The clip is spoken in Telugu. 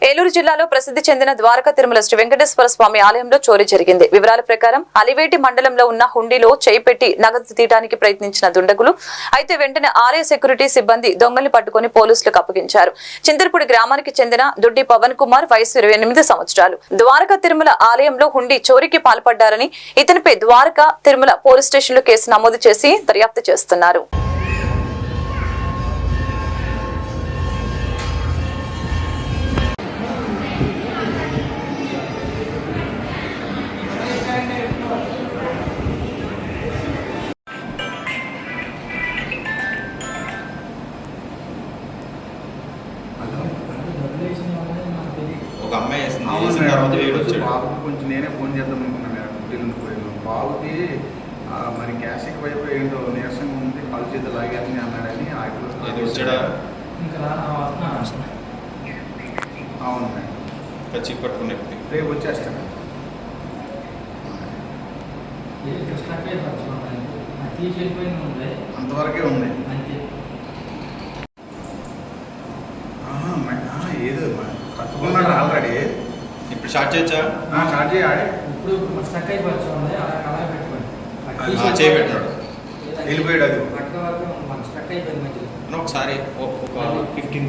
ఏలూరు జిల్లాలో ప్రసిద్ధి చెందిన ద్వారకా తిరుమల శ్రీ వెంకటేశ్వర స్వామి ఆలయంలో చోరీ జరిగింది. వివరాల ప్రకారం అలివేటి మండలంలో ఉన్న హుండీలో చేయి పెట్టి నగదు తీయడానికి ప్రయత్నించిన దుండగులు అయితే వెంటనే ఆలయ సెక్యూరిటీ సిబ్బంది దొంగల్ని పట్టుకుని పోలీసులకు అప్పగించారు. చింతలపూడి గ్రామానికి చెందిన దుడ్డి పవన్ కుమార్ వయసు 28 సంవత్సరాలు ద్వారకా తిరుమల ఆలయంలో హుండీ చోరీకి పాల్పడ్డారని ఇతనిపై ద్వారకా తిరుమల పోలీస్ స్టేషన్లో కేసు నమోదు చేసి దర్యాప్తు చేస్తున్నారు. ఒక అమ్మాయి వేసిన తర్వాత వేడి వచ్చాడు. బాబుకి కొంచెం నేనే ఫోన్ చేద్దాం అనుకున్నాను. పోయిన బాబుకి మరి గ్యాస్ట్రిక్ వైపు ఏంటో నీరసంగా ఉంది, కాలు చేతులు లాగేదని అన్నాడని వచ్చాడా? అవును మేడం, ఖర్చు పట్టుకునే రేపు వచ్చేస్తాను. అంతవరకే ఉంది. ఏదో కట్టుకున్నాడు ఆల్రెడీ. ఇప్పుడు స్టార్ట్ చేయొచ్చా? స్టార్ట్ చేయాలి. ఇప్పుడు స్టక్ అయిపోవచ్చు, అలా పెట్టుకోండి. చేయబెట్టాడు, వెళ్ళిపోయాడు. అది స్టక్ అయిపోయింది. ఒకసారి ఒక 15